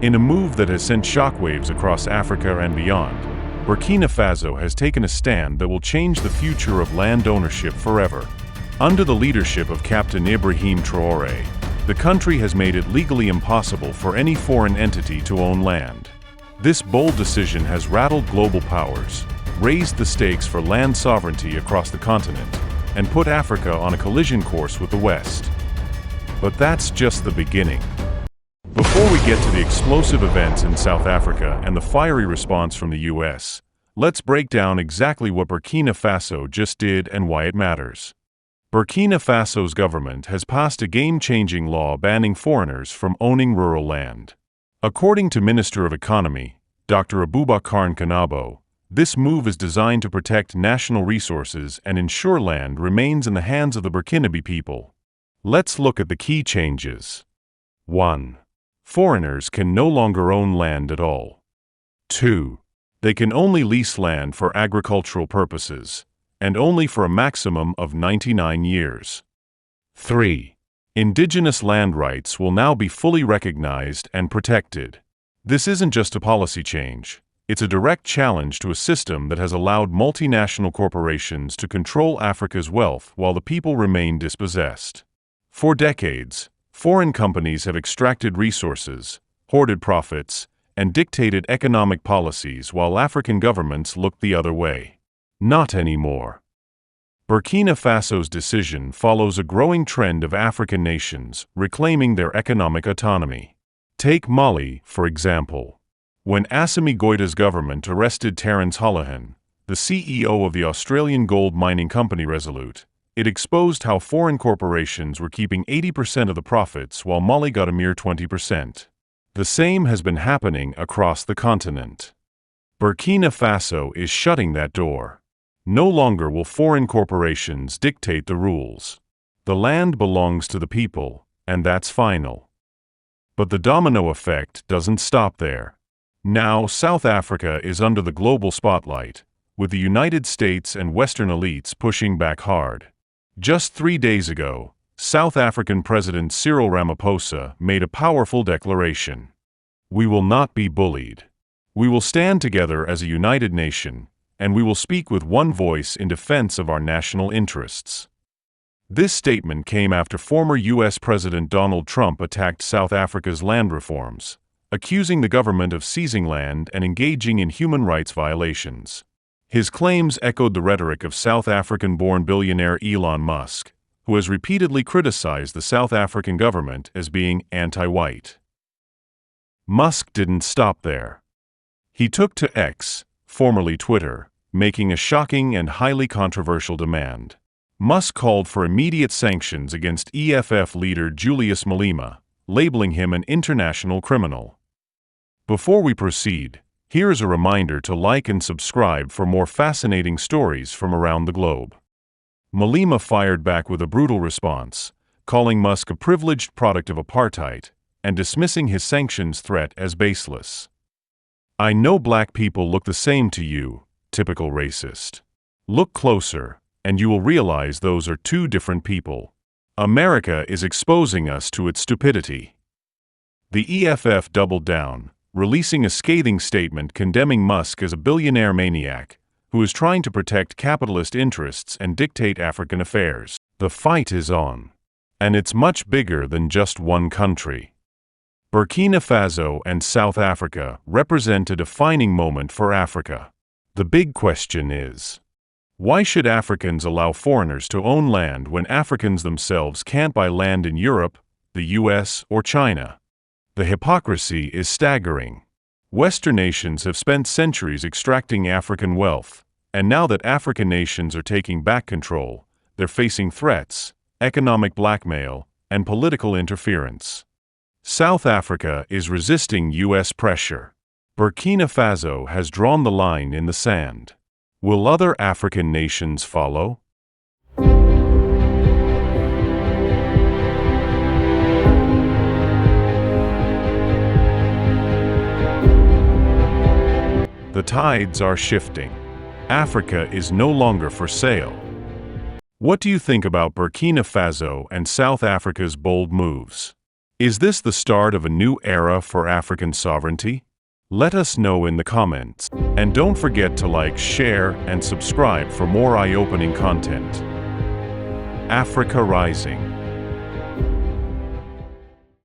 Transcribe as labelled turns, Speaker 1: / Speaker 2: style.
Speaker 1: In a move that has sent shockwaves across Africa and beyond, Burkina Faso has taken a stand that will change the future of land ownership forever. Under the leadership of Captain Ibrahim Traore, the country has made it legally impossible for any foreign entity to own land. This bold decision has rattled global powers, raised the stakes for land sovereignty across the continent, and put Africa on a collision course with the West. But that's just the beginning. Before we get to the explosive events in South Africa and the fiery response from the US, let's break down exactly what Burkina Faso just did and why it matters. Burkina Faso's government has passed a game-changing law banning foreigners from owning rural land. According to Minister of Economy, Dr. Aboubacar Kanabo, this move is designed to protect national resources and ensure land remains in the hands of the Burkinabe people. Let's look at the key changes. 1. Foreigners can no longer own land at all. 2. They can only lease land for agricultural purposes, and only for a maximum of 99 years. 3. Indigenous land rights will now be fully recognized and protected. This isn't just a policy change, it's a direct challenge to a system that has allowed multinational corporations to control Africa's wealth while the people remain dispossessed. For decades, foreign companies have extracted resources, hoarded profits, and dictated economic policies while African governments looked the other way. Not anymore. Burkina Faso's decision follows a growing trend of African nations reclaiming their economic autonomy. Take Mali, for example. When Assimi Goïta's government arrested Terence Holohan, the CEO of the Australian gold mining company Resolute, it exposed how foreign corporations were keeping 80% of the profits while Mali got a mere 20%. The same has been happening across the continent. Burkina Faso is shutting that door. No longer will foreign corporations dictate the rules. The land belongs to the people, and that's final. But the domino effect doesn't stop there. Now South Africa is under the global spotlight, with the United States and Western elites pushing back hard. Just 3 days ago, South African President Cyril Ramaphosa made a powerful declaration. We will not be bullied. We will stand together as a united nation, and we will speak with one voice in defense of our national interests. This statement came after former U.S. President Donald Trump attacked South Africa's land reforms, accusing the government of seizing land and engaging in human rights violations. His claims echoed the rhetoric of South African-born billionaire Elon Musk, who has repeatedly criticized the South African government as being anti-white. Musk didn't stop there. He took to X, formerly Twitter, making a shocking and highly controversial demand. Musk called for immediate sanctions against EFF leader Julius Malema, labeling him an international criminal. Before we proceed, here is a reminder to like and subscribe for more fascinating stories from around the globe. Malema fired back with a brutal response, calling Musk a privileged product of apartheid and dismissing his sanctions threat as baseless. I know black people look the same to you, typical racist. Look closer, and you will realize those are two different people. America is exposing us to its stupidity. The EFF doubled down, releasing a scathing statement condemning Musk as a billionaire maniac who is trying to protect capitalist interests and dictate African affairs. The fight is on. And it's much bigger than just one country. Burkina Faso and South Africa represent a defining moment for Africa. The big question is, why should Africans allow foreigners to own land when Africans themselves can't buy land in Europe, the US, or China? The hypocrisy is staggering. Western nations have spent centuries extracting African wealth, and now that African nations are taking back control, they're facing threats, economic blackmail, and political interference. South Africa is resisting US pressure. Burkina Faso has drawn the line in the sand. Will other African nations follow? The tides are shifting. Africa is no longer for sale. What do you think about Burkina Faso and South Africa's bold moves? Is this the start of a new era for African sovereignty? Let us know in the comments. And don't forget to like, share, and subscribe for more eye-opening content. Africa Rising.